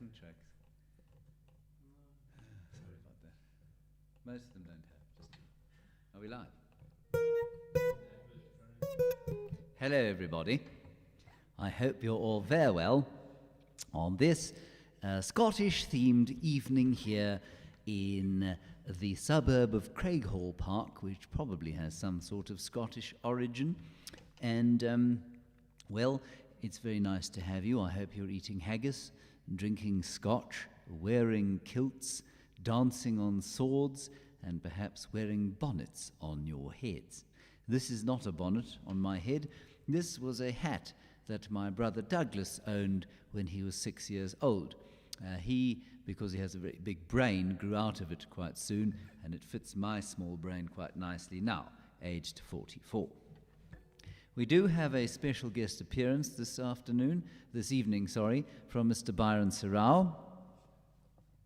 backing tracks? Sorry about that. Most of them don't have. Are we live? Hello, everybody. I hope you're all very well on this Scottish-themed evening here in the suburb of Craighall Park, which probably has some sort of Scottish origin. And, well, it's very nice to have you. I hope you're eating haggis, drinking scotch, wearing kilts, dancing on swords, and perhaps wearing bonnets on your heads. This is not a bonnet on my head. This was a hat that my brother Douglas owned when he was 6 years old. He, because he has a very big brain, grew out of it quite soon, and it fits my small brain quite nicely now, aged 44. We do have a special guest appearance this evening, from Mr. Byron Serrao.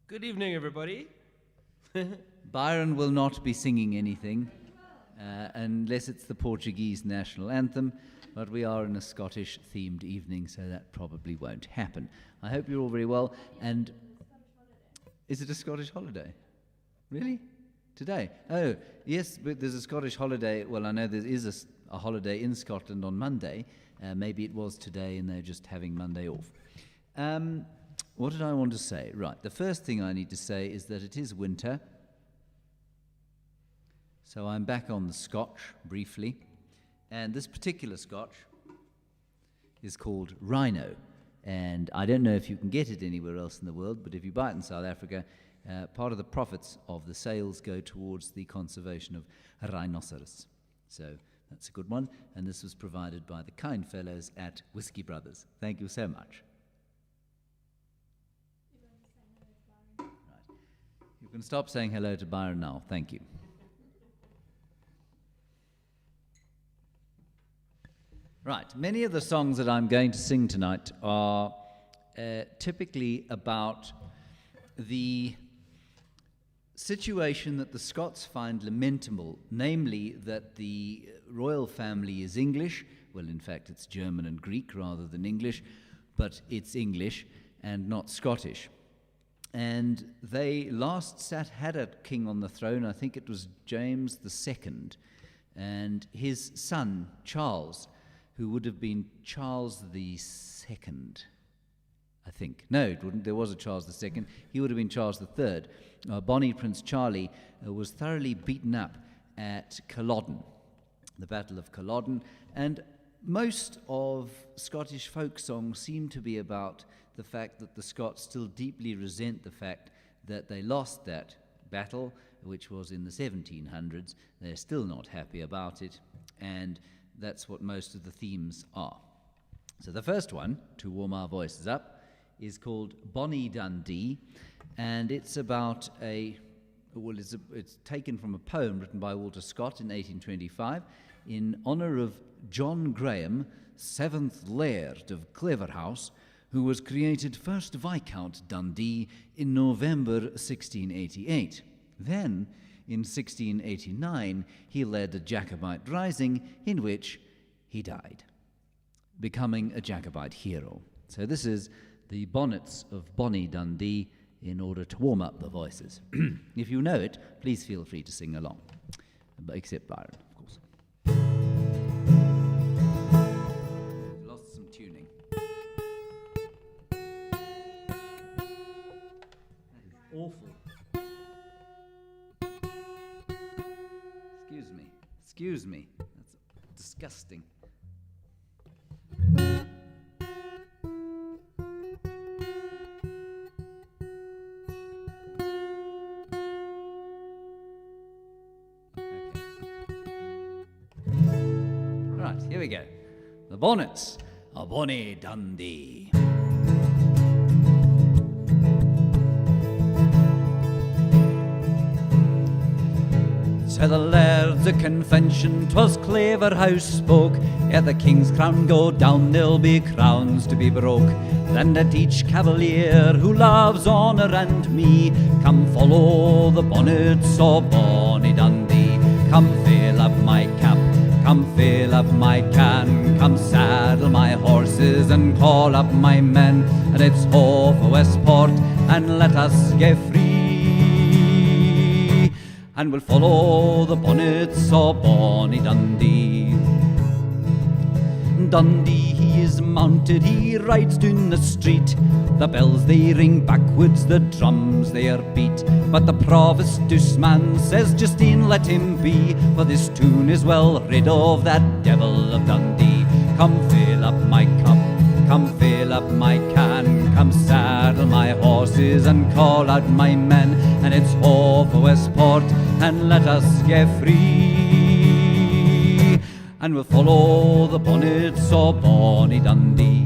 Good evening, everybody. Byron will not be singing anything, unless it's the Portuguese national anthem, but we are in a Scottish-themed evening, so that probably won't happen. I hope you're all very well. And is it a Scottish holiday? Really? Today? Oh, yes, but there's a Scottish holiday. Well, I know there is a holiday in Scotland on Monday. Maybe it was today and they're just having Monday off. What did I want to say? Right, the first thing I need to say is that it is winter. So I'm back on the scotch, briefly. And this particular scotch is called Rhino. And I don't know if you can get it anywhere else in the world, but if you buy it in South Africa, part of the profits of the sales go towards the conservation of rhinoceros. So that's a good one. And this was provided by the kind fellows at Whiskey Brothers. Thank you so much. Right. You can stop saying hello to Byron now. Thank you. Right, many of the songs that I'm going to sing tonight are typically about the situation that the Scots find lamentable, namely that the royal family is English. Well, in fact, it's German and Greek rather than English, but it's English and not Scottish. And they last had a king on the throne, I think it was James II, and his son, Charles, who would have been Charles II, I think. No, it wouldn't. There was a Charles II. He would have been Charles III. Bonnie Prince Charlie was thoroughly beaten up at Culloden, the Battle of Culloden, and most of Scottish folk songs seem to be about the fact that the Scots still deeply resent the fact that they lost that battle, which was in the 1700s. They're still not happy about it, and that's what most of the themes are. So the first one, to warm our voices up, is called Bonnie Dundee, and it's about it's taken from a poem written by Walter Scott in 1825 in honour of John Graham, 7th Laird of Claverhouse, who was created first Viscount Dundee in November 1688. Then, in 1689, he led a Jacobite rising in which he died, becoming a Jacobite hero. So this is the Bonnets of Bonnie Dundee in order to warm up the voices. If you know it, please feel free to sing along, except Byron, of course. Lost some tuning. That is awful. Excuse me, that's disgusting. Right, here we go. The Bonnets of Bonnie Dundee. To the lairds of convention, 'twas Claverhouse spoke, ere the king's crown go down, there'll be crowns to be broke. Then let each cavalier who loves honour and me come follow the bonnets of Bonnie Dundee. Come fill up my cap, come fill up my can, come saddle my horse, horses and call up my men, and it's ho for Westport, and let us get free. And we'll follow the bonnets of bonny Dundee. Dundee, he is mounted, he rides down the street. The bells they ring backwards, the drums they are beat. But the provost douceman says, Justine, let him be, for this tune is well rid of that devil of Dundee. Come fill up my cup, come fill up my can, come saddle my horses and call out my men, and it's ho for Westport, and let us get free. And we'll follow the bonnets of bonny Dundee.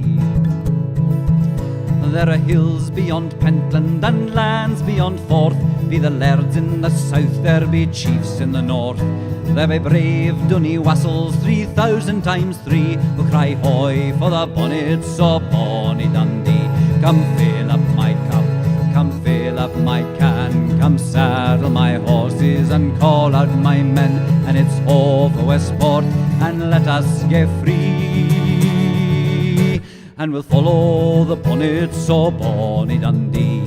There are hills beyond Pentland and lands beyond Forth. Be the lairds in the south, there be chiefs in the north. There be brave dunny wassels, 3,000 times 3, who cry hoy for the bonnets of bonny Dundee. Come fill up my cup, come fill up my can, come saddle my horses and call out my men, and it's ho for Westport, and let us get free. And we'll follow the bonnets of bonny Dundee.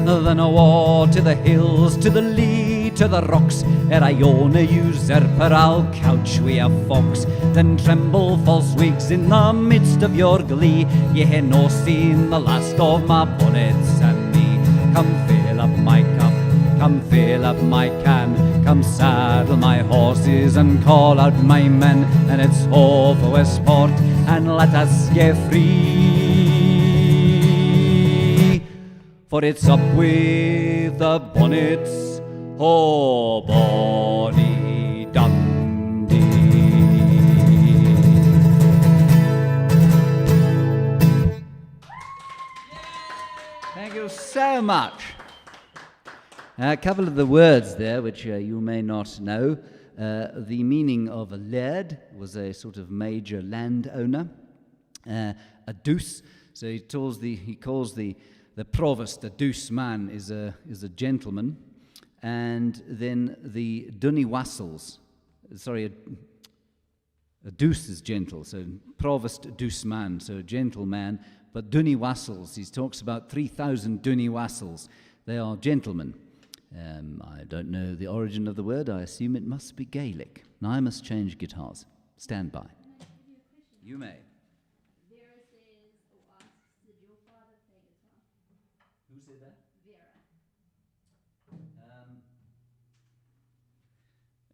Then awa to the hills, to the lee, to the rocks, ere I own a usurper, I'll couch wi' a fox. Then tremble, false wigs, in the midst of your glee, ye hae no seen the last of my bonnets and me. Come fill up my cup, come fill up my can, come saddle my horses and call out my men, and it's ho for Westport, and let us get free. For it's up with the bonnets, ho bonny Dundee. Thank you so much. A couple of the words there, which you may not know. The meaning of a laird was a sort of major landowner. A douce, so he calls the provost a douce man, is a gentleman. And then the dunny wassels, a douce is gentle, so provost douce man, so gentleman. But dunny wassels, he talks about 3,000 dunny wassels. They are gentlemen. I don't know the origin of the word. I assume it must be Gaelic. Now I must change guitars. Stand by. You may. Vera says, did your father play guitar? Who said that? Vera.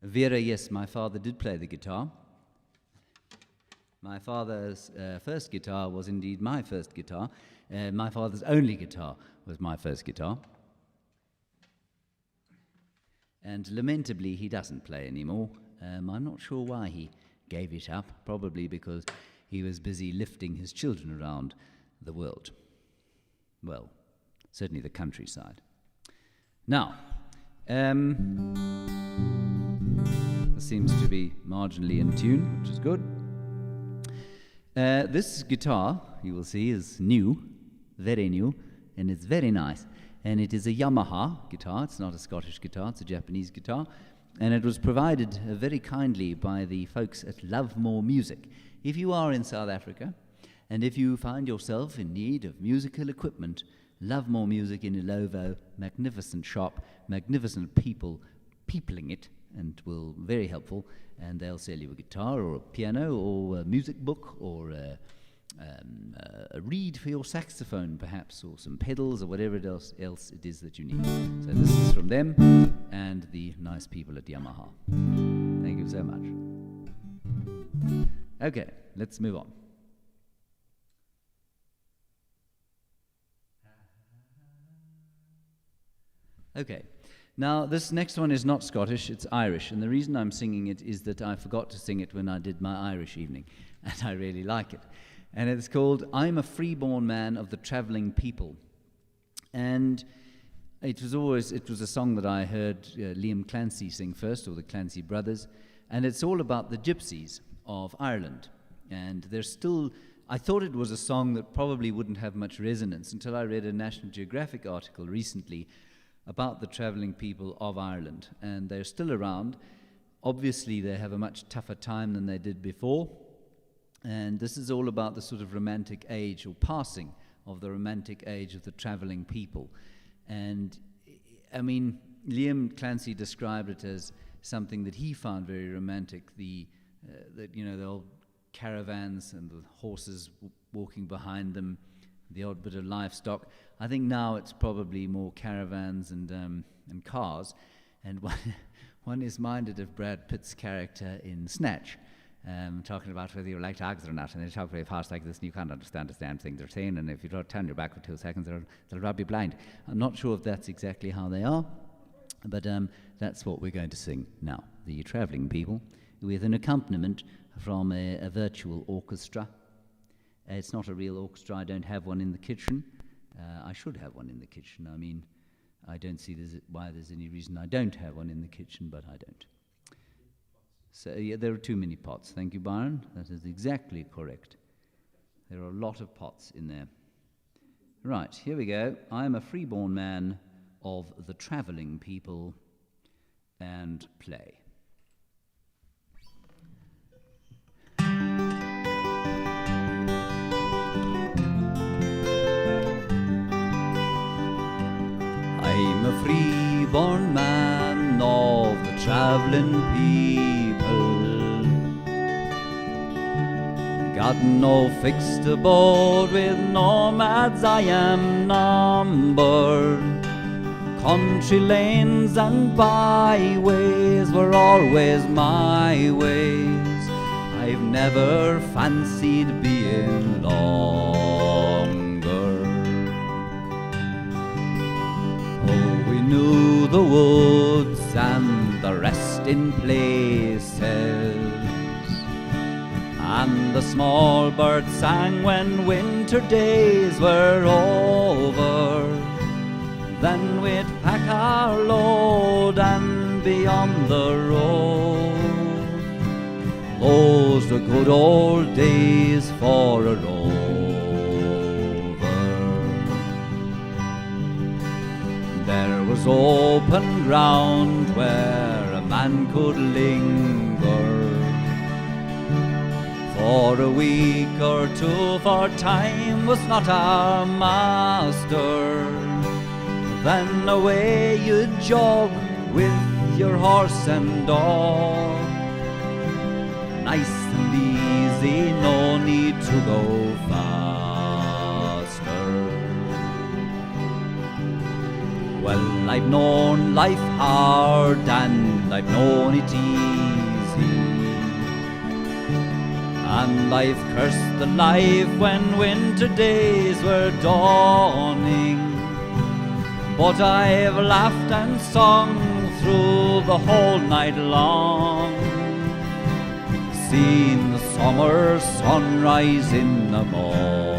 Vera, yes, my father did play the guitar. My father's first guitar was indeed my first guitar. My father's only guitar was my first guitar. And lamentably, he doesn't play anymore. I'm not sure why he gave it up, probably because he was busy lifting his children around the world. Well, certainly the countryside. Now, this seems to be marginally in tune, which is good. This guitar, you will see, is new, very new, and it's very nice. And it is a Yamaha guitar. It's not a Scottish guitar, it's a Japanese guitar. And it was provided very kindly by the folks at Lovemore Music. If you are in South Africa, and if you find yourself in need of musical equipment, Lovemore Music in Ilovo, magnificent shop, magnificent people peopling it, and will very helpful. And they'll sell you a guitar or a piano or a music book or a reed for your saxophone, perhaps, or some pedals or whatever else it is that you need. So this is from them and the nice people at Yamaha. Thank you so much. Okay, let's move on. Okay, now this next one is not Scottish, it's Irish, and the reason I'm singing it is that I forgot to sing it when I did my Irish evening, and I really like it. And it's called I'm a Freeborn Man of the Travelling People. And it was a song that I heard Liam Clancy sing first, or the Clancy brothers, and it's all about the gypsies of Ireland. And I thought it was a song that probably wouldn't have much resonance until I read a National Geographic article recently about the travelling people of Ireland. And they're still around. Obviously, they have a much tougher time than they did before. And this is all about the sort of romantic age, or passing of the romantic age of the travelling people. And I mean, Liam Clancy described it as something that he found very romantic, the old caravans and the horses walking behind them, the odd bit of livestock. I think now it's probably more caravans and cars. And one is minded of Brad Pitt's character in Snatch, talking about whether you like dogs or not, and they talk very fast like this, and you can't understand the damn thing they're saying, and if you don't turn your back for 2 seconds, they'll rub you blind. I'm not sure if that's exactly how they are, but that's what we're going to sing now, the travelling people, with an accompaniment from a virtual orchestra. It's not a real orchestra. I don't have one in the kitchen. I should have one in the kitchen. I mean, I don't see why there's any reason I don't have one in the kitchen, but I don't. So, yeah, there are too many pots. Thank you, Byron. That is exactly correct. There are a lot of pots in there. Right, here we go. I am a freeborn man of the travelling people, and play. I'm a freeborn man of the travelling people, got no fixed abode, with nomads I am numbered. Country lanes and byways were always my ways. I've never fancied being longer. Oh, we knew the woods and the resting places, and the small birds sang when winter days were over. Then we'd pack our load and be on the road. Those were good old days for a rover. There was open ground where a man could linger for a week or two, for time was not our master. Then away you'd jog with your horse and dog, nice and easy, no need to go faster. Well, I've known life hard and I've known it easy, and I've cursed the life when winter days were dawning. But I've laughed and sung through the whole night long, seen the summer sunrise in the morning.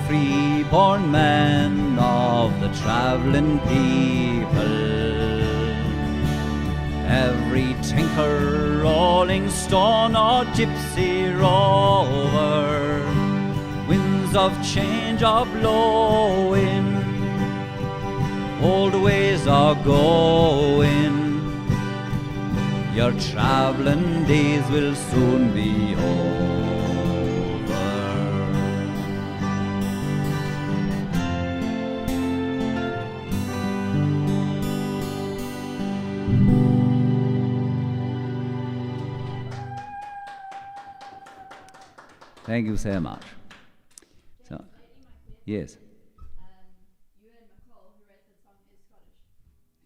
Freeborn men of the travelling people, every tinker, rolling stone or gypsy rover, winds of change are blowing, old ways are going, your travelling days will soon be over. Thank you so much. So, yes. Ewan MacColl, who wrote that song, is Scottish.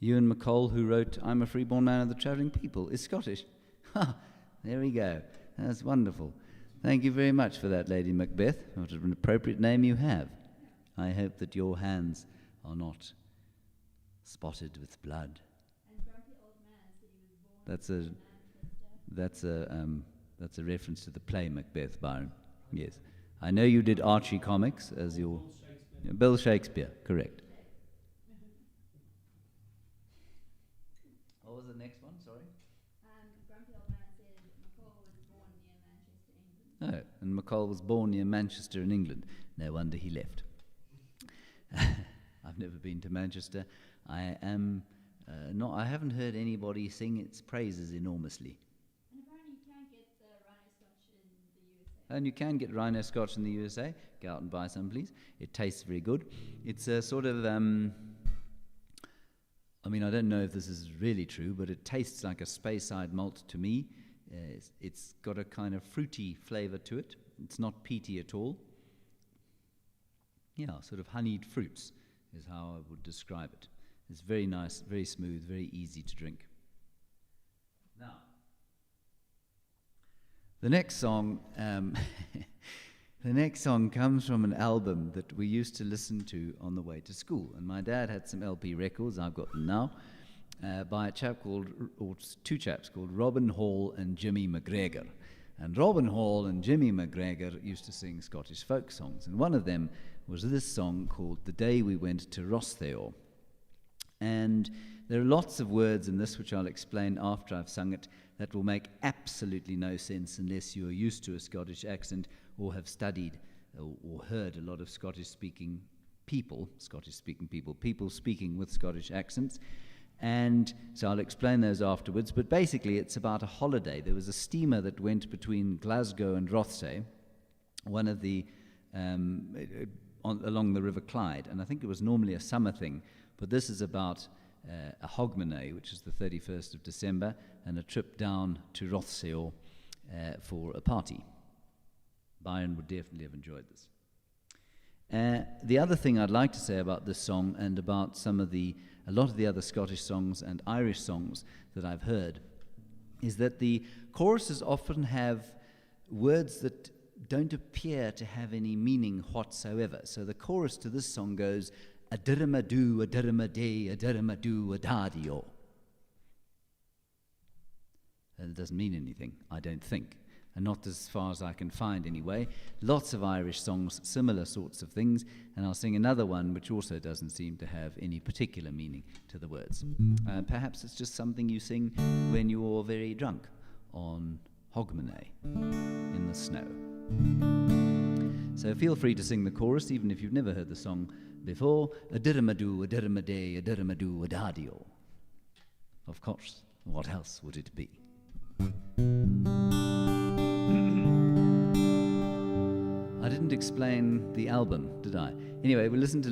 Ewan MacColl, who wrote I'm a Freeborn Man of the Travelling People, is Scottish. Ha! There we go. That's wonderful. Thank you very much for that, Lady Macbeth. What an appropriate name you have. I hope that your hands are not spotted with blood. And Grumpy Old Man said he was born That's a reference to the play Macbeth, Byron. Yes, I know you did Archie comics as your Bill Shakespeare. Correct. What was the next one? Sorry. Grumpy old man said MacColl was born near Manchester, England. Oh, and MacColl was born near Manchester in England. No wonder he left. I've never been to Manchester. I haven't heard anybody sing its praises enormously. And apparently you can get the Rhino Scotch in the USA. And you can get Rhino Scotch in the USA. Go out and buy some, please. It tastes very good. It's a sort of, I don't know if this is really true, but it tastes like a Speyside malt to me. It's got a kind of fruity flavour to it. It's not peaty at all. Yeah, sort of honeyed fruits is how I would describe it. It's very nice, very smooth, very easy to drink. Now, the next song, comes from an album that we used to listen to on the way to school. And my dad had some LP records, I've got them now, by two chaps called Robin Hall and Jimmy McGregor. And Robin Hall and Jimmy McGregor used to sing Scottish folk songs. And one of them was this song called The Day We Went to Rothesay O. And there are lots of words in this which I'll explain after I've sung it that will make absolutely no sense unless you're used to a Scottish accent or have studied or heard a lot of Scottish-speaking people speaking with Scottish accents. And so I'll explain those afterwards. But basically, it's about a holiday. There was a steamer that went between Glasgow and Rothesay, one of the along the River Clyde. And I think it was normally a summer thing. But this is about a Hogmanay, which is the 31st of December, and a trip down to Rothesay O for a party. Byron would definitely have enjoyed this. The other thing I'd like to say about this song and about a lot of the other Scottish songs and Irish songs that I've heard is that the choruses often have words that don't appear to have any meaning whatsoever. So the chorus to this song goes, a dirramadoo, a dirramadee, a dirramadoo, a daddy-o. And it doesn't mean anything, I don't think. And not as far as I can find anyway. Lots of Irish songs, similar sorts of things, and I'll sing another one which also doesn't seem to have any particular meaning to the words. Perhaps it's just something you sing when you're very drunk on Hogmanay in the snow. So feel free to sing the chorus even if you've never heard the song before. A dirramadoo, a dirramadee, a dirramadoo, a daddy-o. Of course, what else would it be? I didn't explain the album, did I? Anyway, we used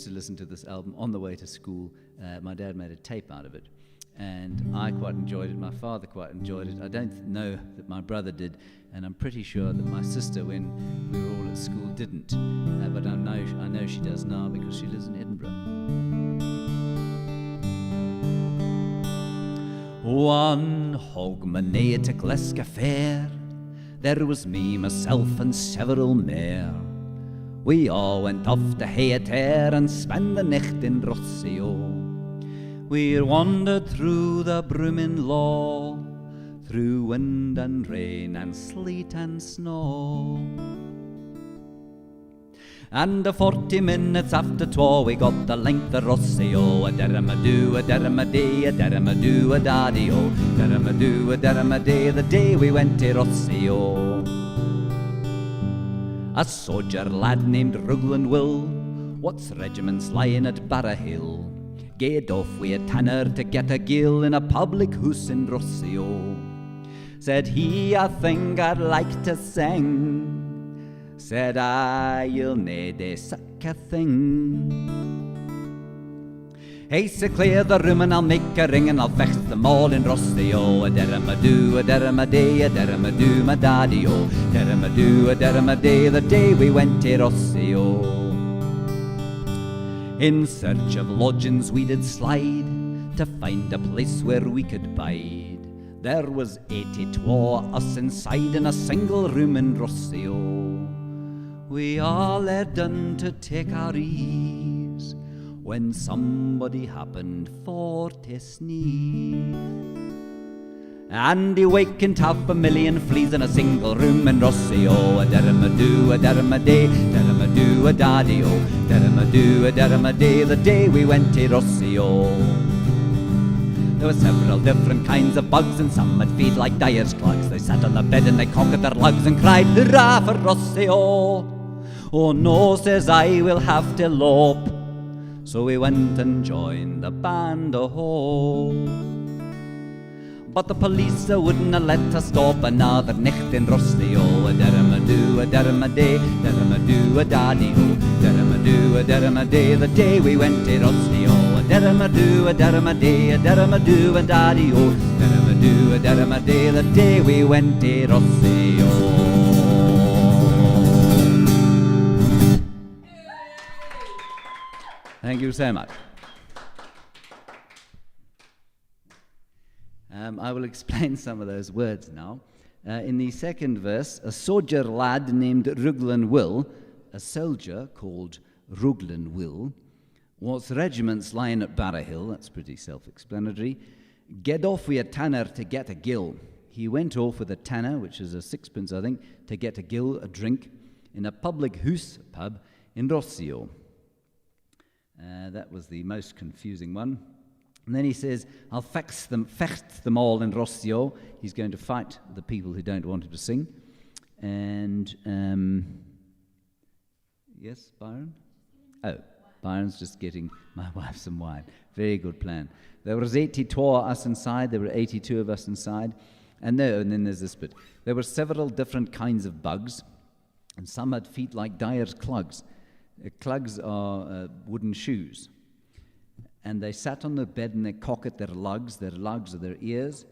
to listen to this album on the way to school. My dad made a tape out of it, and I quite enjoyed it. My father quite enjoyed it. I don't know that my brother did, and I'm pretty sure that my sister, when we were all at school, didn't. But I know she does now because she lives in Edinburgh. One Hogmanay at a Glasgow fair, there was me, myself, and several mair. We all went off to Hayatair and spent the night in Rothesay O. We wandered through the Broomin Law, through wind and rain and sleet and snow. And 40 minutes after 12 we got the length of Rothesay O. A dirramadoo, a dirramadee, a dirramadoo, a daddy-o. Dirramadoo, a dirramadee, the day we went to Rothesay O. A soldier lad named Ruglan Will, what's regiments lying at Barrahill, gaed off wi' a tanner to get a gill in a public house in Rothesay O. Said he, I think I'd like to sing. Said I, you'll need a suck a thing. Hey, so clear the room and I'll make a ring and I'll fetch them all in Rothesay O. A dirramadoo, a dirramadee, a dirramadoo, my daddy-o. Dirramadoo, a dirramadee, the day we went to Rothesay O. In search of lodgings we did slide to find a place where we could bide. There was 82 us inside in a single room in Rothesay O. We all had done to take our ease when somebody happened for to sneeze. And he wakened 500,000 fleas in a single room in Rothesay O. A derrimadoo, a derrimaday, derrimadoo, a daddy o. Derrimadoo, a derrimaday, the day we went to Rothesay O. There were several different kinds of bugs, and some had feet like dyer's clogs. They sat on the bed and they cocked their lugs and cried, hurrah for Rothesay O. Oh no, says I, we'll have to lope. So we went and joined the band, oh. But the police wouldn't let us stop another nicht in Rothesay O. A derrimadoo, a derrimaday, derrimadoo, a daddy o. Derrimadoo, a derrimaday, the day we went to Rothesay O. A derrimadoo, a derrimaday, a derrimadoo, a daddy o. Derrimadoo, a derrimaday, the day we went to Rothesay O. Thank you so much. I will explain some of those words now. In the second verse, a soldier lad named Rhuglin Will, a soldier called Rhuglin Will, was regiment's line at Barrahill, that's pretty self-explanatory, get off with a tanner to get a gill. He went off with a tanner, which is a sixpence, I think, to get a gill, a drink, in a public house pub in Rothesay O. That was the most confusing one. And then he says, I'll fecht them all in Rothesay O. He's going to fight the people who don't want him to sing. And, yes, Byron? Oh, Byron's just getting my wife some wine. Very good plan. There was 82 of us inside. There were 82 of us inside. And then there's this bit. There were several different kinds of bugs, and some had feet like dyer's clogs. Clogs are wooden shoes. And they sat on the bed and they cocked their lugs are their ears,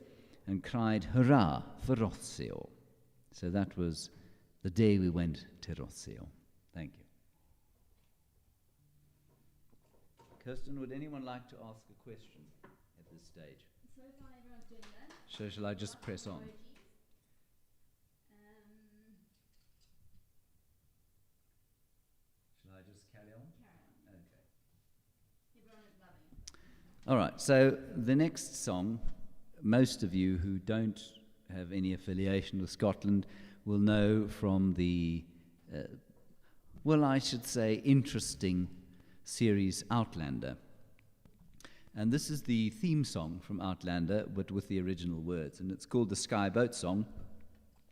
and cried, hurrah for Rothesay O. So that was the day we went to Rothesay O. Thank you. Kirsten, would anyone like to ask a question at this stage? So far everyone's doing that. So shall I just press on? Shall I just carry on? Okay. Everyone is loving it. All right, so the next song, most of you who don't have any affiliation with Scotland will know from the, I should say, interesting series Outlander. And this is the theme song from Outlander, but with the original words, and it's called the Skye Boat Song.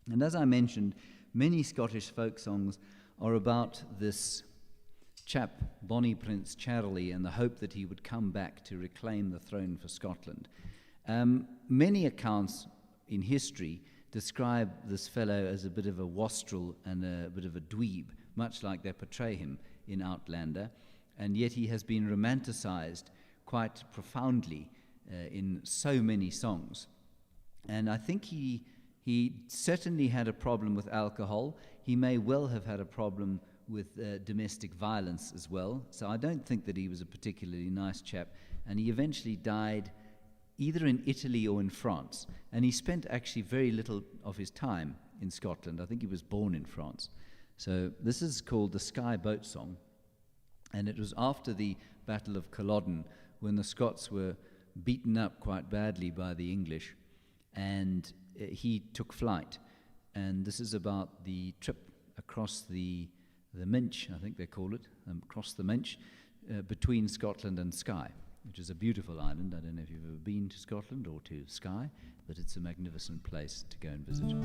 And as I mentioned, many Scottish folk songs are about this chap, Bonnie Prince Charlie, and the hope that he would come back to reclaim the throne for Scotland. Many accounts in history describe this fellow as a bit of a wastrel and a bit of a dweeb, much like they portray him in Outlander, and yet he has been romanticized quite profoundly in so many songs. And I think he certainly had a problem with alcohol. He may well have had a problem with domestic violence as well. So I don't think that he was a particularly nice chap. And he eventually died either in Italy or in France. And he spent actually very little of his time in Scotland. I think he was born in France. So this is called the Skye Boat Song. And it was after the Battle of Culloden, when the Scots were beaten up quite badly by the English, and he took flight. And this is about the trip across the Minch, I think they call it, across the Minch, between Scotland and Skye, which is a beautiful island. I don't know if you've ever been to Scotland or to Skye, but it's a magnificent place to go and visit.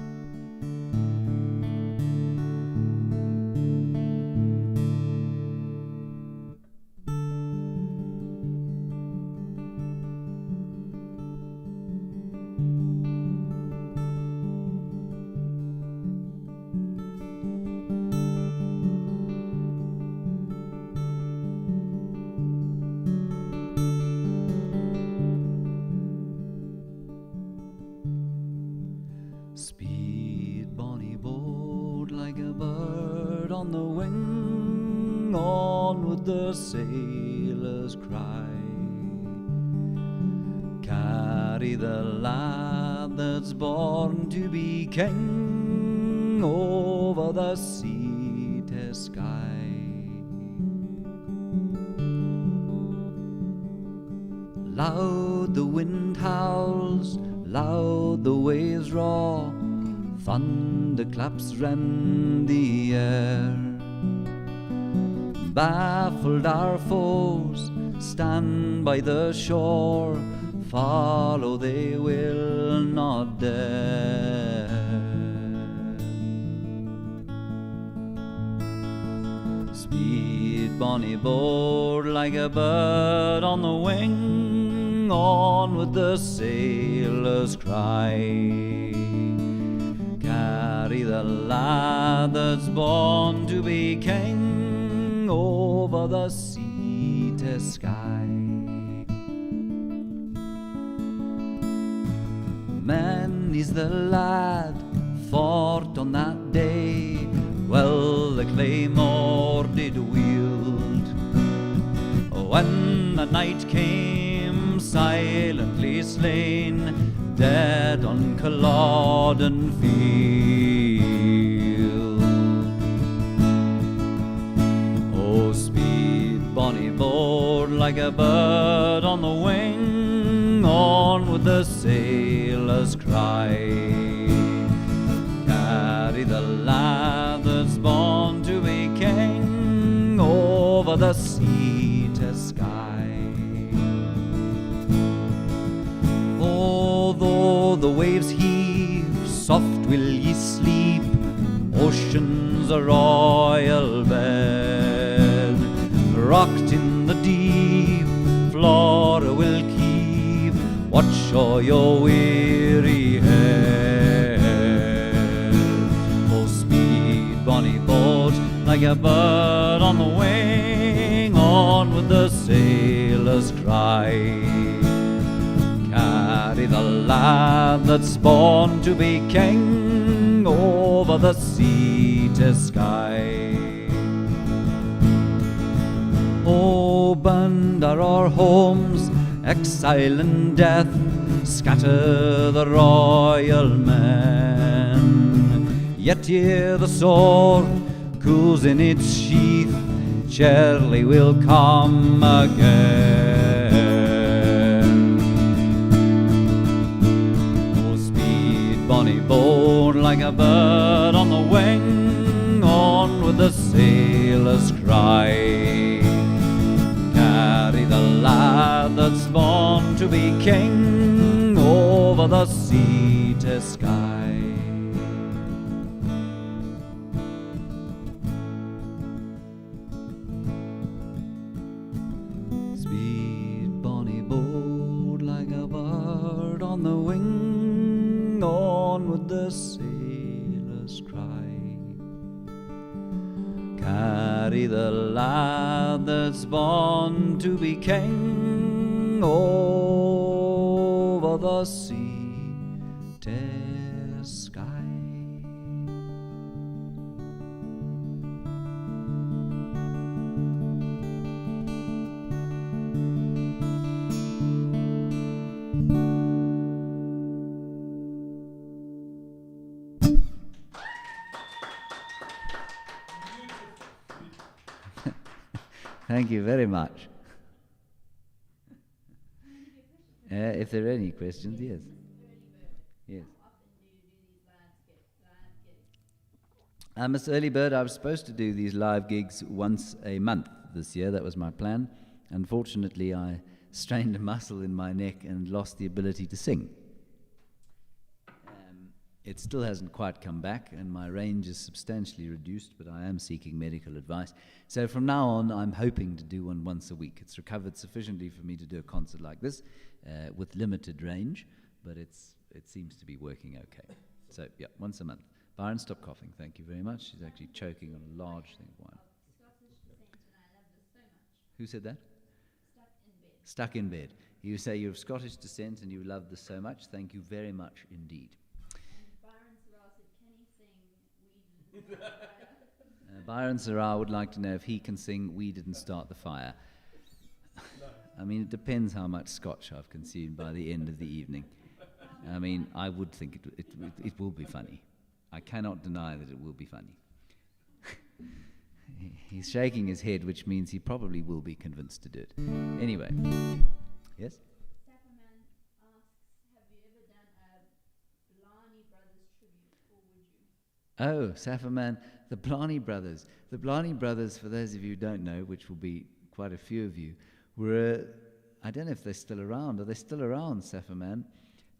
Speed, bonny boat, like a bird on the wing, on with the sailors cry. Carry the lad that's born to be king over the sea to Skye. Loud the wind howls, loud the waves roar, thunderclaps rend the air. Baffled our foes stand by the shore, follow they will not dare. Speed, bonny boat, like a bird on the wing, on with the sailor's cry. Carry the lad that's born to be king over the sea to Skye. Many's the lad fought on that day, well the claymore did wield. When the night came, silently slain, dead on Culloden field. Oh, speed, bonny boat, like a bird on the wing, on with the sailor's cry. Carry the lad that's born to be king over the sea to Skye. Although the waves heave, soft will ye sleep, ocean's a royal bed. Rocked in the deep, Flora will keep watch o'er your weary head. Oh, speed, bonny boat, like a bird on the wing, on with the sailor's cry. Carry the lad that's born to be king over the sea to Skye. Oh, burned are our homes, exile and death, scatter the royal men. Yet ere the sword cools in its sheath, surely will come again. Oh, speed, bonny boat, like a bird on the wing, on with the sailor's cry. Carry the lad that's born to be king over the sea to Skye. Speed, bonny boat, like a bird on the wing, on with the sailor's cry. Carry the lad that's born to be king over the sea to Skye. Thank you very much. If there are any questions, yes. Yes. Miss Early Bird, I was supposed to do these live gigs once a month this year. That was my plan. Unfortunately, I strained a muscle in my neck and lost the ability to sing. It still hasn't quite come back, and my range is substantially reduced, but I am seeking medical advice. So from now on, I'm hoping to do one once a week. It's recovered sufficiently for me to do a concert like this with limited range, but it seems to be working okay. So, yeah, once a month. Byron, stop coughing. Thank you very much. She's actually choking on a large thing of wine. Who said that? Stuck in bed. You say you're of Scottish descent and you love this so much. Thank you very much indeed. Byron Serrao would like to know if he can sing We Didn't Start the Fire. I mean, it depends how much scotch I've consumed by the end of the evening. I mean, I would think it will be funny. I cannot deny that it will be funny. He's shaking his head, which means he probably will be convinced to do it. Anyway. Yes? Sapperman asks, have you ever done a Oh, Saffron, the Blarney brothers. The Blarney brothers, for those of you who don't know, which will be quite a few of you, were, I don't know if they're still around. Are they still around, Saffron?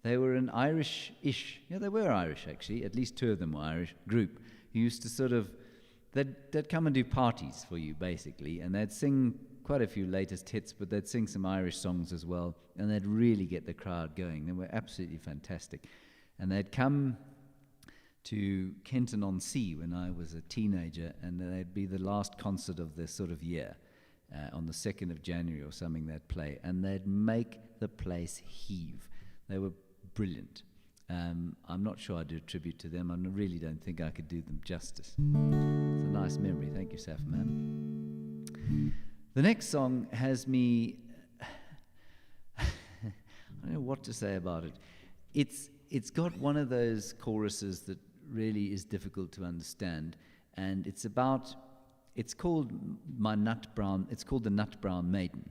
They were an Irish-ish, yeah, they were Irish actually, at least two of them were Irish, group, who used to sort of, they'd come and do parties for you, basically, and they'd sing quite a few latest hits, but they'd sing some Irish songs as well, and they'd really get the crowd going. They were absolutely fantastic. And they'd come to Kenton-on-Sea when I was a teenager, and they'd be the last concert of this sort of year, on the 2nd of January or something they'd play, and they'd make the place heave. They were brilliant. I'm not sure I do a tribute to them. I really don't think I could do them justice. It's a nice memory. Thank you, Saffron. The next song has me... I don't know what to say about it. It's got one of those choruses that really is difficult to understand, and it's called the Nut Brown Maiden.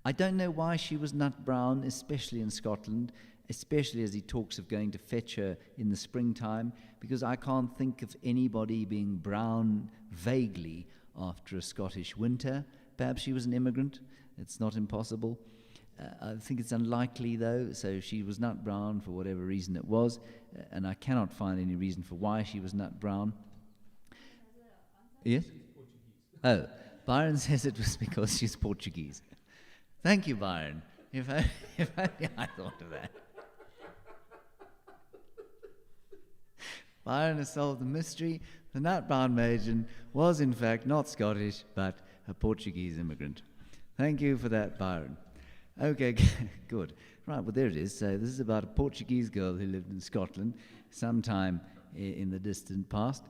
I don't know why she was nut brown, especially in Scotland, especially as he talks of going to fetch her in the springtime, because I can't think of anybody being brown vaguely after a Scottish winter. Perhaps she was an immigrant. It's not impossible. I think it's unlikely, though, so she was nut brown for whatever reason it was, and I cannot find any reason for why she was nut brown. Yes? Oh, Byron says it was because she's Portuguese. Thank you, Byron. If only I thought of that. Byron has solved the mystery. The nut brown maiden was, in fact, not Scottish, but a Portuguese immigrant. Thank you for that, Byron. Okay, good. Right, well, there it is. So this is about a Portuguese girl who lived in Scotland sometime in the distant past.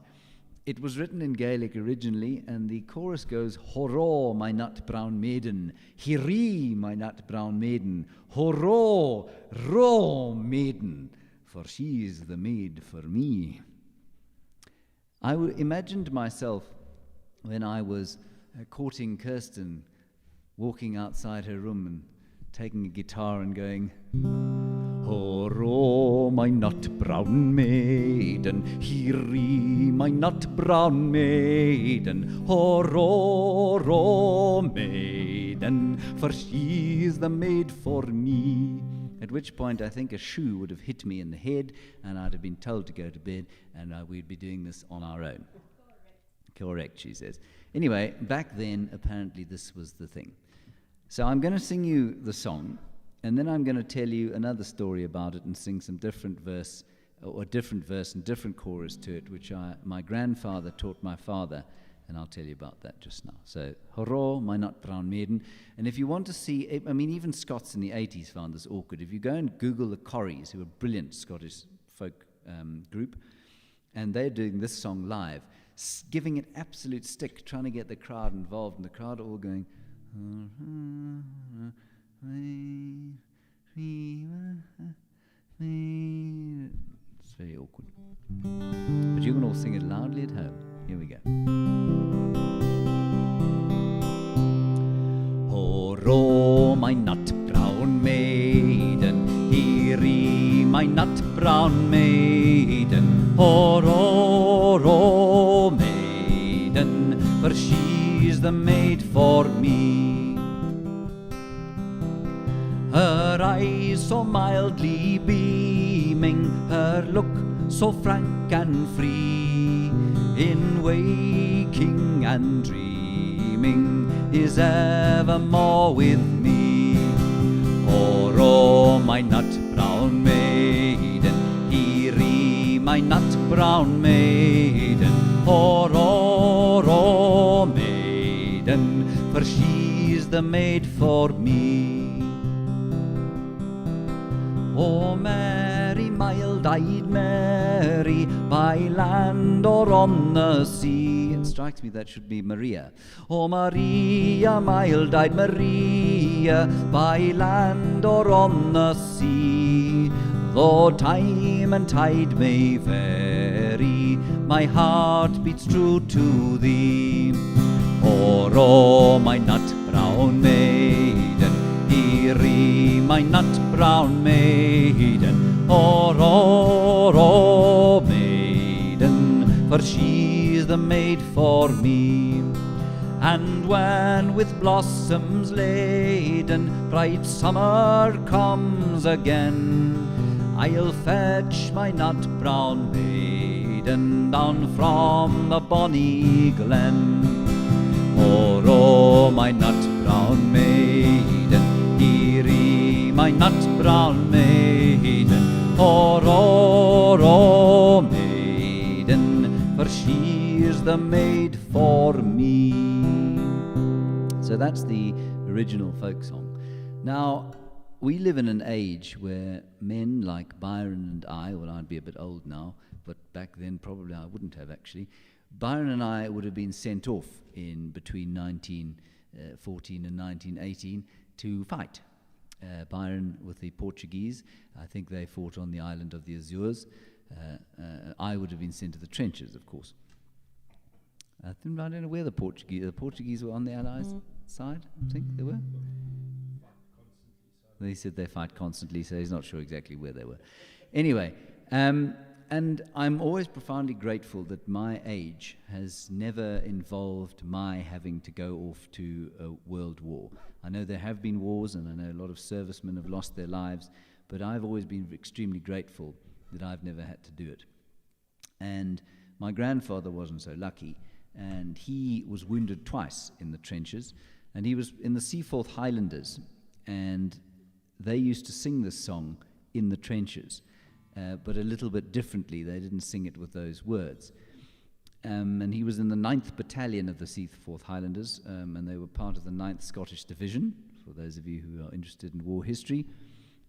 It was written in Gaelic originally, and the chorus goes, "Hurrah, my nut brown maiden, hiree, my nut brown maiden, hurrah, raw maiden, for she's the maid for me." I imagined myself when I was courting Kirsten, walking outside her room and taking a guitar and going, "Hurrah, my nut brown maiden, hiree, my nut brown maiden, hurrah, raw maiden, for she's the maid for me." At which point I think a shoe would have hit me in the head and I'd have been told to go to bed, and we'd be doing this on our own. Correct, she says. Anyway, back then apparently this was the thing. So I'm going to sing you the song, and then I'm going to tell you another story about it and sing some different verse, or a different verse and different chorus to it, which my grandfather taught my father, and I'll tell you about that just now. So, hurrah, my nut brown maiden. And if you want to see, I mean, even Scots in the 80s found this awkward. If you go and Google the Corries, who are a brilliant Scottish folk group, and they're doing this song live, giving it absolute stick, trying to get the crowd involved, and the crowd all going, it's very awkward. But you can all sing it loudly at home. Here we go. Hurrah, my nut brown maiden, hiree, my nut brown maiden, hurrah, maiden, for she's the maid for me. Her eyes so mildly beaming, her look so frank and free, in waking and dreaming is evermore with me. Hurrah, my nut brown maiden, hiree, my nut brown maiden, hurrah, maiden, for she's the maid for me. Oh, Mary, mild-eyed Mary, by land or on the sea. It strikes me that should be Maria. Oh, Maria, mild-eyed Maria, by land or on the sea. Though time and tide may vary, my heart beats true to thee. Oh, my nut brown maiden, hiree, my nut brown maiden, oh, maiden, for she's the maid for me. And when with blossoms laden bright summer comes again, I'll fetch my nut-brown maiden down from the bonny glen. Oh, my nut-brown maiden, dearie, my nut-brown maiden, oh, maiden, for she's the maid for me. So that's the original folk song. Now, we live in an age where men like Byron and I, well, I'd be a bit old now, but back then probably I wouldn't have actually. Byron and I would have been sent off in between 1914 and 1918 to fight. Byron with the Portuguese, I think they fought on the island of the Azores. I would have been sent to the trenches, of course. I don't know where the Portuguese were on the Allies' side, I think they were. They said they fight constantly, so he's not sure exactly where they were. Anyway, and I'm always profoundly grateful that my age has never involved my having to go off to a world war. I know there have been wars, and I know a lot of servicemen have lost their lives, but I've always been extremely grateful that I've never had to do it. And my grandfather wasn't so lucky, and he was wounded twice in the trenches, and he was in the Seaforth Highlanders, and they used to sing this song in the trenches. But a little bit differently. They didn't sing it with those words. And he was in the 9th Battalion of the Seaforth Highlanders, and they were part of the 9th Scottish Division, for those of you who are interested in war history.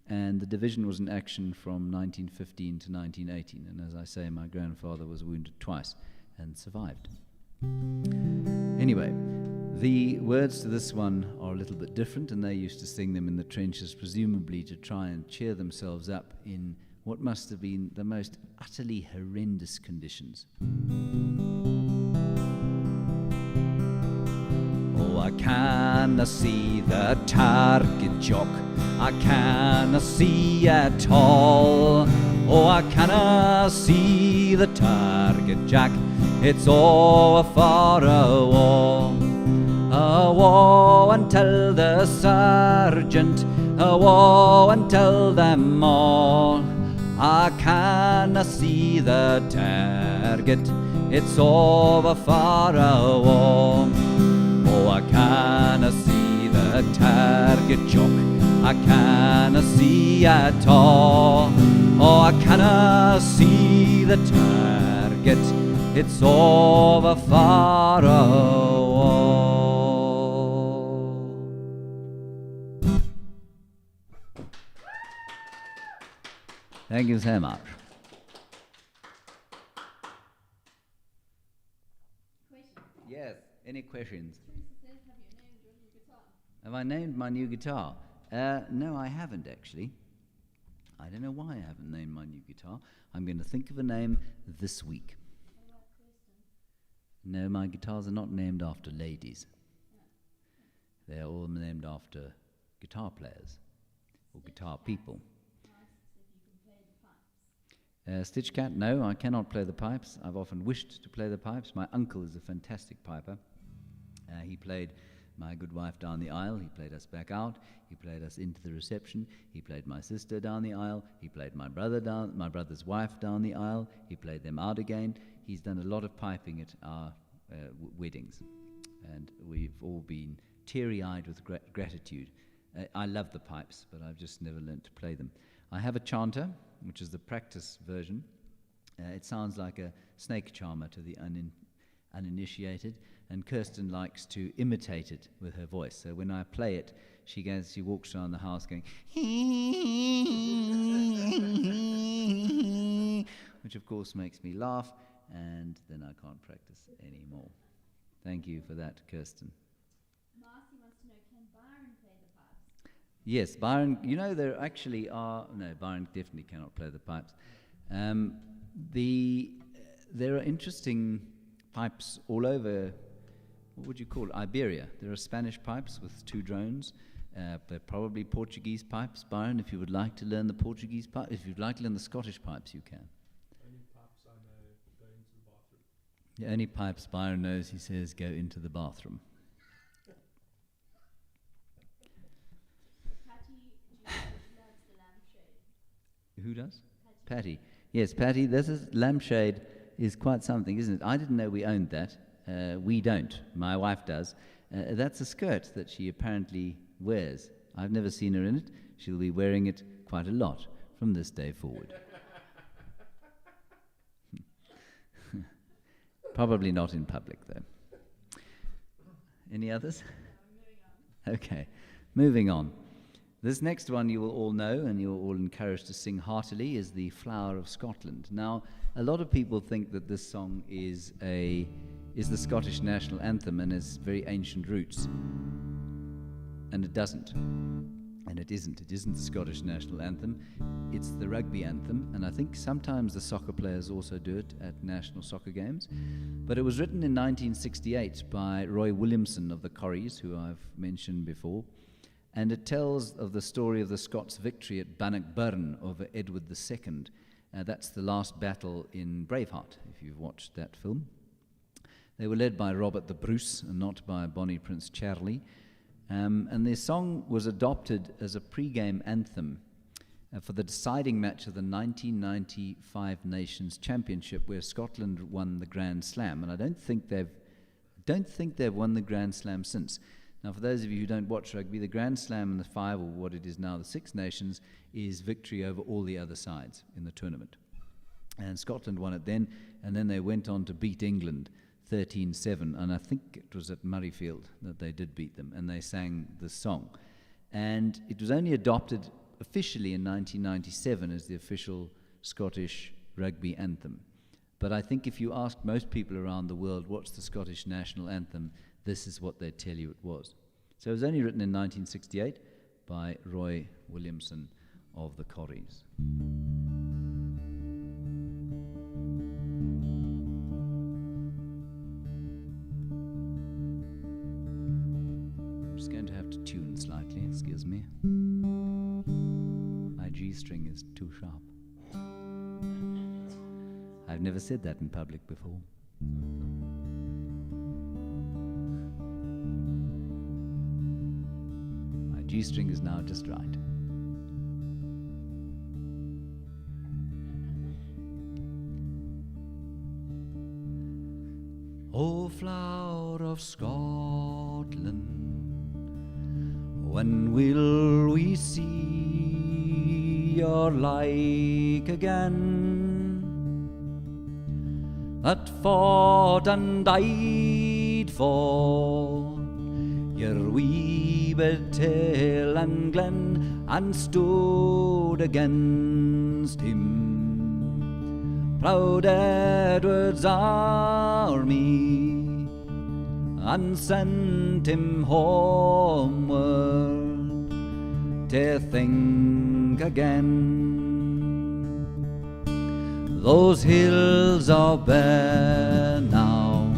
And the division was in action from 1915 to 1918. And as I say, my grandfather was wounded twice and survived. Anyway, the words to this one are a little bit different, and they used to sing them in the trenches, presumably to try and cheer themselves up in what must have been the most utterly horrendous conditions. Oh, I canna see the target, Jock, I canna see at all. Oh, I canna see the target, Jack, it's all far away. Woe and tell the sergeant, woe and tell them all. I canna see the target, it's over far away. Oh, I canna see the target, Jock, I canna see at all. Oh, I canna see the target, it's over far away. Thank you so much. Question. Yes, any questions? Teresa says, have you named your new guitar? Have I named my new guitar? No, I haven't actually. I don't know why I haven't named my new guitar. I'm going to think of a name this week. What about Kristen? No, my guitars are not named after ladies. They're all named after guitar players or guitar people. Stitch Cat, no, I cannot play the pipes. I've often wished to play the pipes. My uncle is a fantastic piper. He played my good wife down the aisle. He played us back out. He played us into the reception. He played my sister down the aisle. He played my brother's wife down the aisle. He played them out again. He's done a lot of piping at our weddings, and we've all been teary-eyed with gratitude. I love the pipes, but I've just never learnt to play them. I have a chanter, which is the practice version. It sounds like a snake charmer to the uninitiated, and Kirsten likes to imitate it with her voice. So when I play it, she walks around the house going, which of course makes me laugh, and then I can't practice anymore. Thank you for that, Kirsten. Marcy wants to know, can Byron play the pipes? Yes, Byron, you know, there actually are... No, Byron definitely cannot play the pipes. There are interesting pipes all over, what would you call it, Iberia. There are Spanish pipes with 2 drones. They're probably Portuguese pipes. Byron, if you would like to learn the Portuguese pipe, if you'd like to learn the Scottish pipes, you can. Only pipes I know go into the bathroom. The only pipes Byron knows, he says, go into the bathroom. Patty loves the lampshade. Who does? Patty. Yes, Patty, this is lampshade is quite something, isn't it? I didn't know we owned that. We don't. My wife does. That's a skirt that she apparently wears. I've never seen her in it. She'll be wearing it quite a lot from this day forward. Probably not in public, though. Any others? Okay, moving on. This next one you will all know, and you're all encouraged to sing heartily, is the Flower of Scotland. Now, a lot of people think that this song is the Scottish national anthem and has very ancient roots. And it doesn't. And it isn't. It isn't the Scottish national anthem. It's the rugby anthem, and I think sometimes the soccer players also do it at national soccer games. But it was written in 1968 by Roy Williamson of the Corries, who I've mentioned before. And it tells of the story of the Scots' victory at Bannockburn over Edward II. That's the last battle in Braveheart, if you've watched that film. They were led by Robert the Bruce and not by Bonnie Prince Charlie. And their song was adopted as a pre-game anthem for the deciding match of the 1995 Nations Championship, where Scotland won the Grand Slam. And I don't think they've won the Grand Slam since. Now, for those of you who don't watch rugby, the Grand Slam and the five, or what it is now, the Six Nations, is victory over all the other sides in the tournament. And Scotland won it then, and then they went on to beat England 13-7, and I think it was at Murrayfield that they did beat them, and they sang this song. And it was only adopted officially in 1997 as the official Scottish rugby anthem. But I think if you ask most people around the world what's the Scottish national anthem, this is what they'd tell you it was. So it was only written in 1968 by Roy Williamson of the Corries. I'm just going to have to tune slightly, excuse me. My G string is too sharp. I've never said that in public before. My G string is now just right. O flower of Scotland, when will we see your like again? That fought and died for your wee bit hill and glen, and stood against him. Proud Edward's army, and sent him homeward to think again. Those hills are bare now,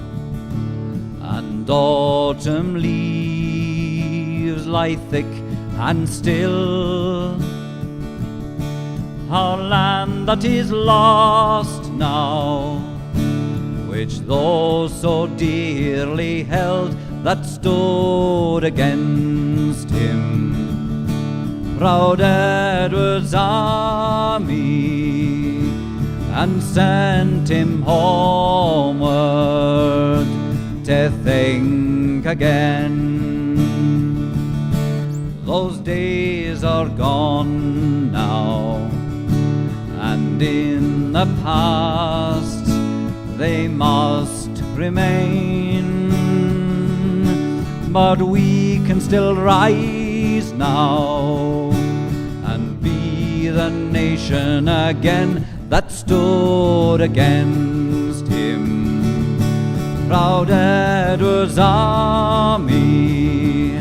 and autumn leaves lie thick and still. Our land that is lost now, which those so dearly held that stood against him. Proud Edward's army, and sent him homeward to think again. Those days are gone now, and in the past they must remain. But we can still rise now and be the nation again that stood against him. Proud Edward's army,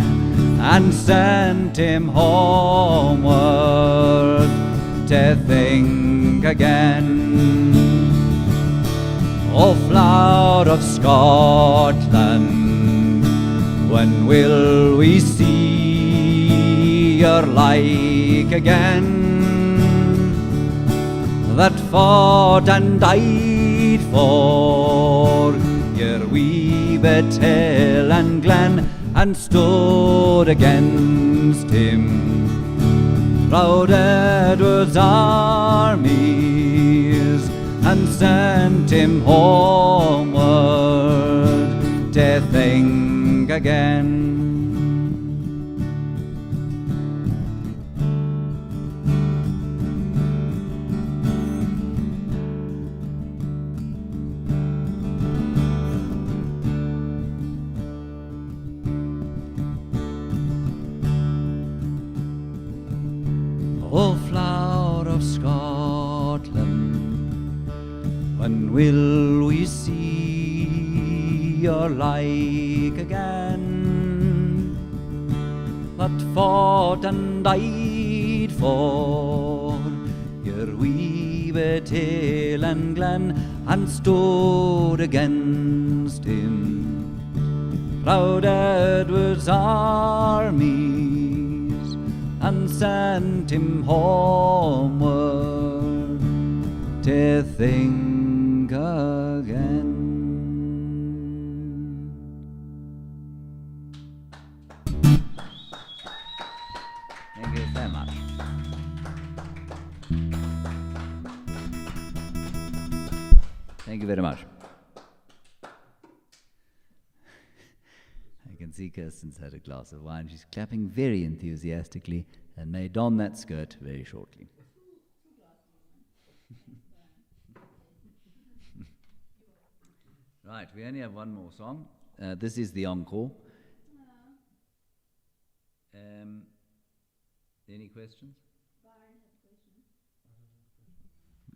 and sent him homeward to think again. O flower of Scotland, when will we see your like again? That fought and died for your wee bit hill and glen, and stood against him. Proud Edward's armies, and sent him homeward to think again. O flower of Scotland, when will we see your like again? That fought and died for your wee bit hill and glen, and stood against him. Proud Edward's armies, and sent him homeward to think again. Thank you so much. Thank you very much. I can see Kirsten's had a glass of wine. She's clapping very enthusiastically and may don that skirt very shortly. Right, we only have one more song. This is the encore. Any questions?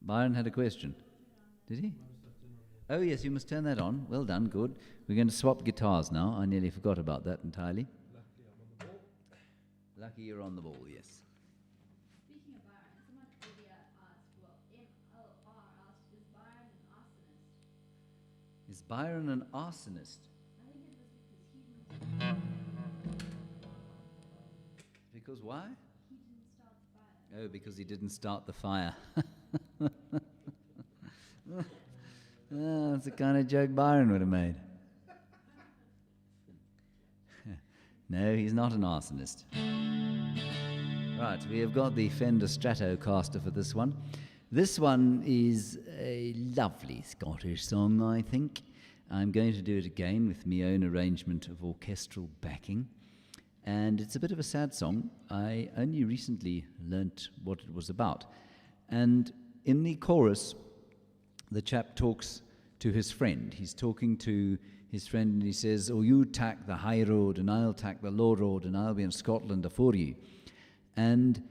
Byron had a question. Did he? Oh yes, you must turn that on. Well done, good. We're going to swap guitars now. I nearly forgot about that entirely. Lucky you're on the ball, yes. Speaking of Byron, someone earlier asked, well, MLR asked, is Byron an arsonist? Is Byron an arsonist? I think it was because he didn't, Because why? he didn't start the fire. Oh, because he didn't start the fire. That's the kind of joke Byron would have made. No, he's not an arsonist. Right, we have got the Fender Stratocaster for this one. This one is a lovely Scottish song, I think. I'm going to do it again with my own arrangement of orchestral backing. And it's a bit of a sad song. I only recently learnt what it was about. And in the chorus, the chap talks to his friend. He's talking to his friend and he says, "Oh, you tack the high road and I'll tack the low road and I'll be in Scotland afore you." And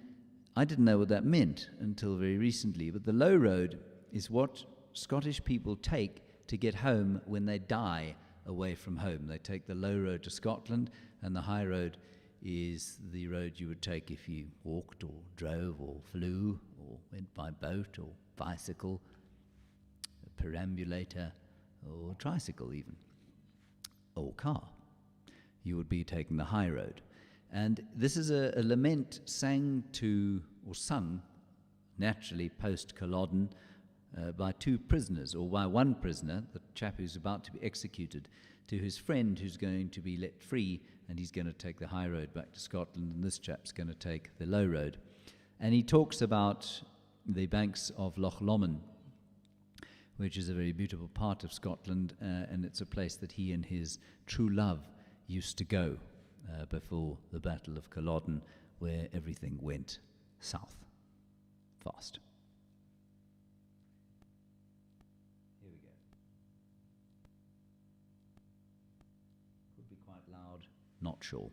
I didn't know what that meant until very recently. But the low road is what Scottish people take to get home when they die away from home. They take the low road to Scotland, and the high road is the road you would take if you walked or drove or flew or went by boat or bicycle, a perambulator or tricycle even, or car. You would be taking the high road. And this is a lament sang to, or sung, naturally post-Culloden, by two prisoners, or by one prisoner, the chap who's about to be executed, to his friend who's going to be let free, and he's going to take the high road back to Scotland, and this chap's going to take the low road. And he talks about the banks of Loch Lommond, which is a very beautiful part of Scotland, and it's a place that he and his true love used to go before the Battle of Culloden, where everything went south fast. Here we go. Could be quite loud, not sure.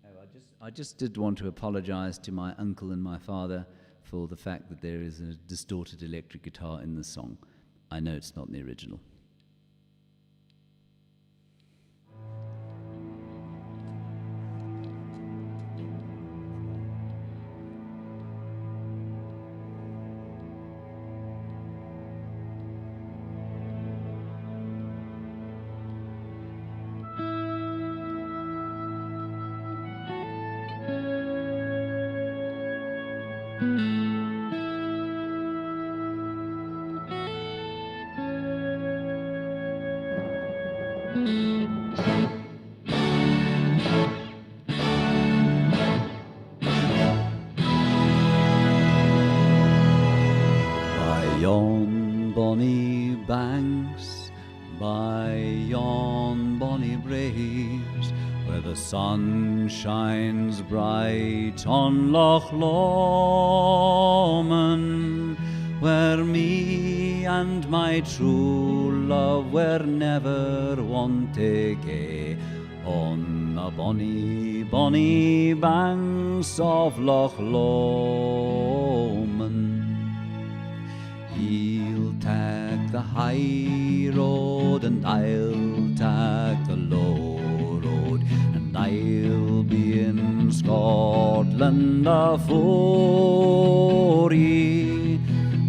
Oh, I just did want to apologize to my uncle and my father for the fact that there is a distorted electric guitar in the song. I know it's not in the original. Yon bonny banks, by yon bonny braes, where the sun shines bright on Loch Lommond, where me and my true love were never wont to gae, on the bonny, bonny banks of Loch Lommond. He'll take the high road and I'll take the low road, and I'll be in Scotland afore ye.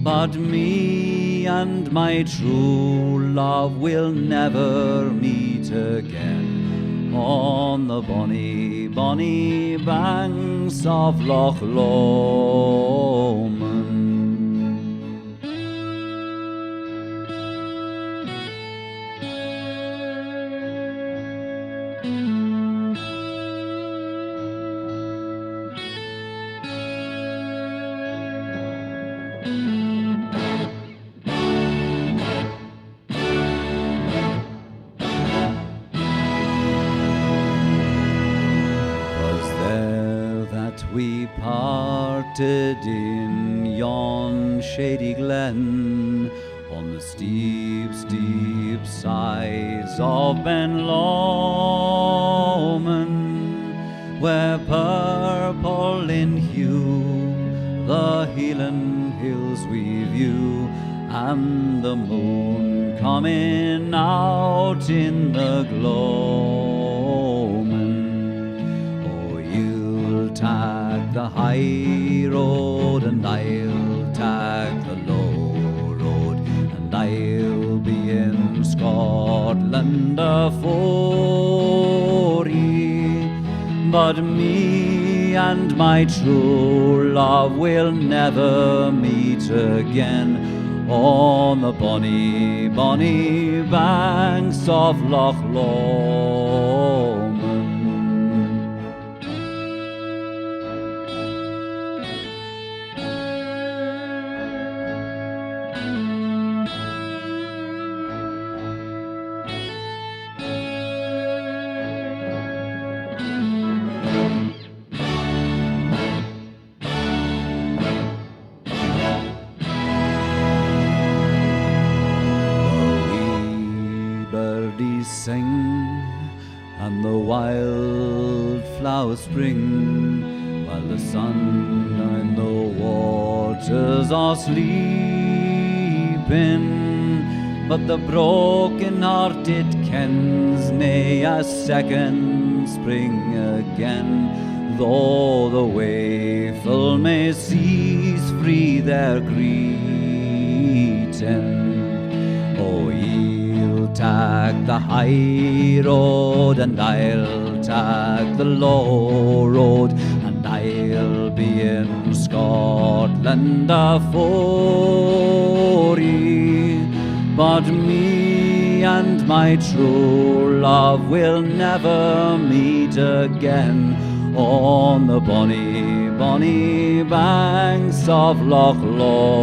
But me and my true love will never meet again on the bonny, bonny banks of Loch Lommond. We parted in yon shady glen, on the steep, steep sides of Ben Lomond, where purple in hue the Hieland hills we view, and the moon coming out in the gloaming. Take the high road and I'll take the low road, and I'll be in Scotland afore ye. But me and my true love will never meet again on the bonny, bonny banks of Loch Lommond. Sing, and the wild flowers spring, while the sun and the waters are sleeping. But the broken hearted kens nae a second spring again, though the waeful may cease free their greeting. Oh, ye'll take the high road and I'll take the low road, and I'll be in Scotland afore ye. But me and my true love will never meet again on the bonny, bonny banks of Loch Lommond.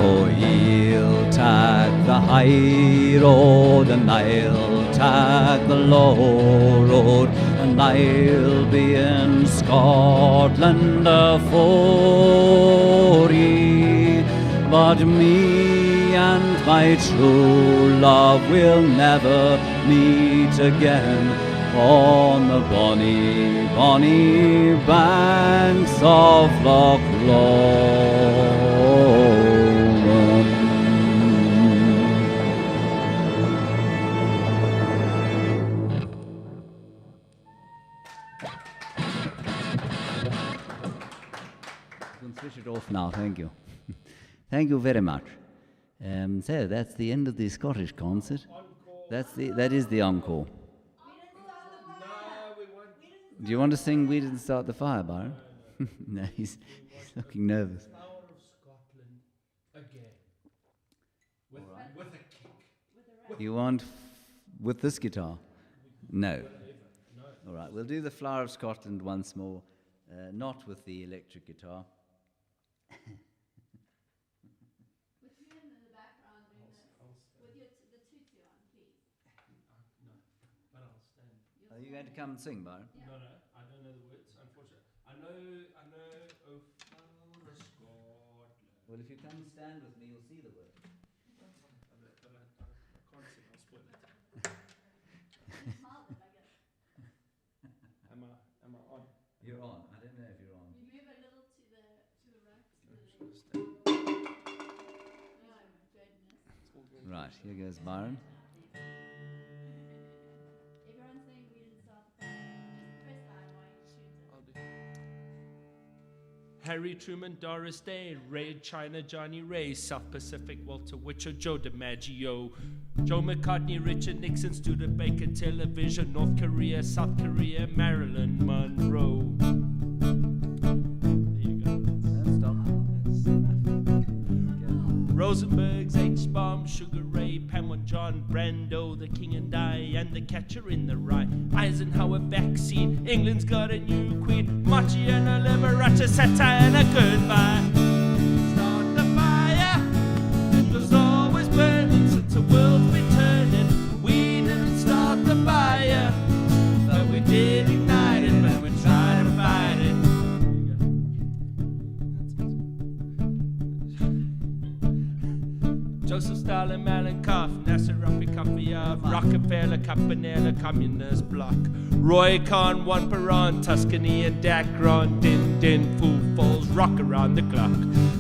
Oh, ye'll take the high road and I'll take the low road, and I'll be in Scotland afore ye. But me and my true love will never meet again on the bonny, bonny banks of Loch Lommond. off now, thank you. Thank you very much. So that's the end of the Scottish concert. That is the encore. Do you want to sing "We Didn't Start the Fire," Byron? No, he's looking nervous. Flower of Scotland again. With a kick. You want with this guitar? No. All right, we'll do the Flower of Scotland once more, not with the electric guitar. With you in the background doing this, with the tutu on, please. No, but I'll stand. Are you going to come and sing, Byron? No, I don't know the words, unfortunately. I know of Flower of Scotland. Well, if you come and stand with me, you'll see the word. But I can't sing, I'll spoil it. Am I on? You're on. I don't know if you're on. You move a little to the right, to the left. Oh my goodness. Right, here goes Byron. Everyone's saying we didn't start the fire. Just press that while you shoot it. I'll do. Harry Truman, Doris Day, Ray China, Johnny Ray, South Pacific, Walter Winchell, Joe DiMaggio, Joe McCartney, Richard Nixon, Studebaker, Television, North Korea, South Korea, Marilyn Monroe. There you go. Stop. Rosenberg's H-Bomb, Sugar Ray, Pamela John, Brando, The King and I, and The Catcher in the Rye. Eisenhower vaccine, England's got a new queen, Marciana, Liberace, satire and a goodbye. Start the fire, it was always burning since the world's been turning. We didn't start the fire, but we did ignite it when we tried to fight it. Joseph Stalin, Malenkov, Nasser Rafikafiyev, Rockefeller, Campanella, Communist Bloc, Roy Khan, Juan Perón, Tuscany and Dacron, Din Din, Foo Falls, rock around the clock.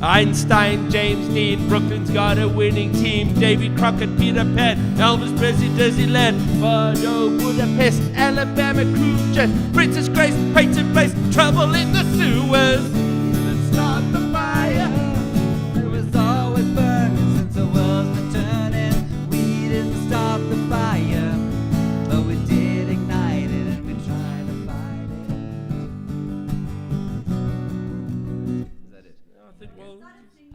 Einstein, James Dean, Brooklyn's got a winning team, Davy Crockett, Peter Pan, Elvis Presley, Disneyland, Bordeaux, Budapest, Alabama, cruise jet, Princess Grace, Peyton Place, trouble in the sewers. Let's start the fire. It was always burning since the world's been turning. We didn't start the fire, but we did ignite it and we tried to fight it. Is that it? I think, well,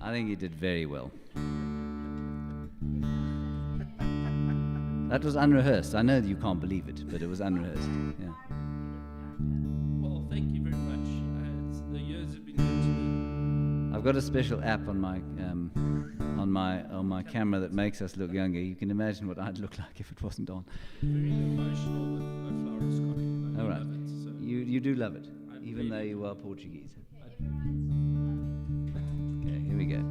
I think you did very well. That was unrehearsed. I know that you can't believe it, but it was unrehearsed. Yeah. well, thank you very much. The years have been good to me. I've got a special app on my camera that makes us look younger. You can imagine what I'd look like if it wasn't on. Very emotional with Flower of Scotland. I All right. love it. So You do love it, I even though really you are Portuguese. Okay, everyone's Okay, here we go.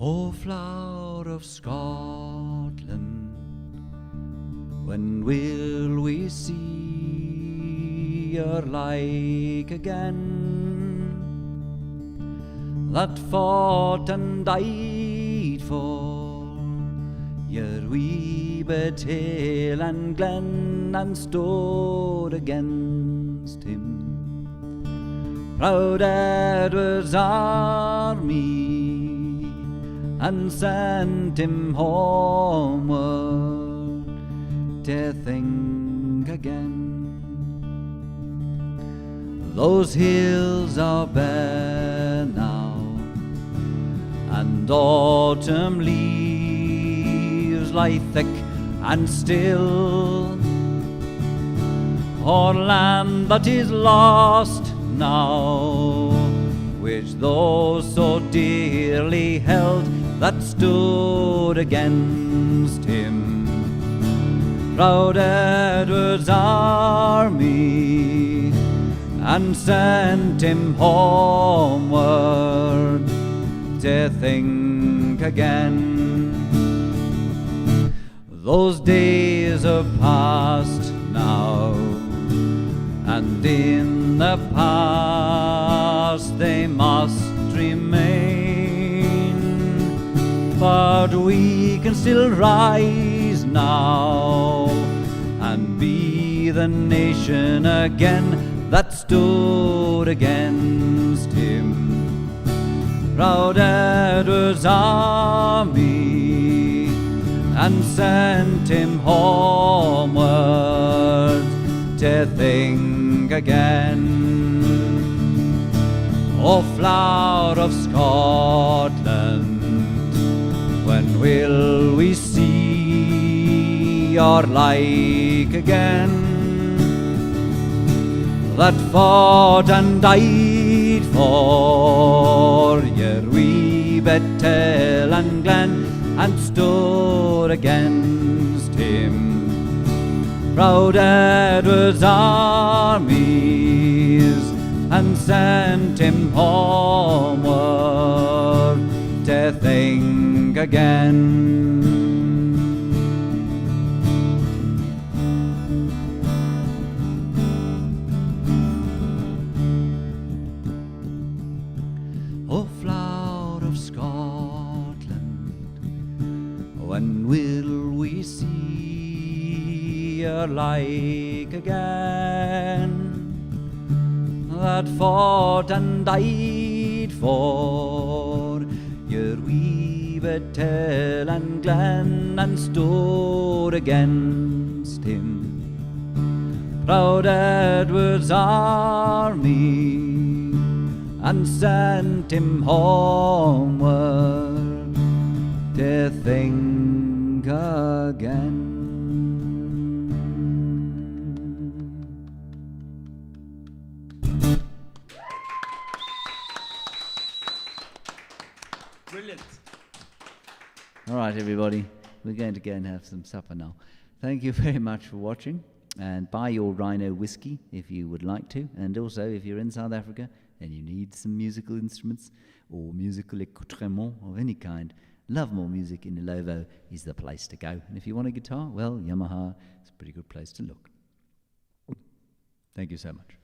O flower of Scotland, when will we see your like again? That fought and died for your wee bit hill and glen and stood against him. Proud Edward's army and sent him homeward to think again. Those hills are bare now, and autumn leaves lie thick and still. Our land that is lost now, which those so dearly held that stood against him. Proud Edward's army and sent him homeward to think again. Those days are past now, and in the past they must remain. But we can still rise now and be the nation again that stood against him. Proud Edward's army and sent him homeward to think again. O flower of Scotland, when will we see your like again? That fought and died for your wee Bettel and Glen, and stood against him. Proud Edward's armies and sent him homeward to think again. O flower of Scotland, when will we see your like again? That fought and died for your wee Bettel and Glen, and stood against him. Proud Edward's army and sent him homeward to think again. Brilliant. All right, everybody, we're going to go and have some supper now. Thank you very much for watching, and buy your Rhino whiskey if you would like to, and also if you're in South Africa and you need some musical instruments or musical accoutrement of any kind, Lovemore Music in Ilovo is the place to go. And if you want a guitar, well, Yamaha is a pretty good place to look. Thank you so much.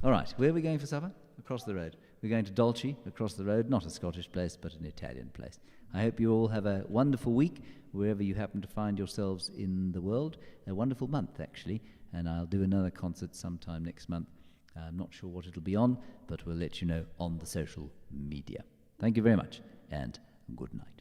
All right, where are we going for supper? Across the road. We're going to Dolce, across the road, not a Scottish place, but an Italian place. I hope you all have a wonderful week, wherever you happen to find yourselves in the world. A wonderful month, actually, and I'll do another concert sometime next month. I'm not sure what it'll be on, but we'll let you know on the social media. Thank you very much, and good night.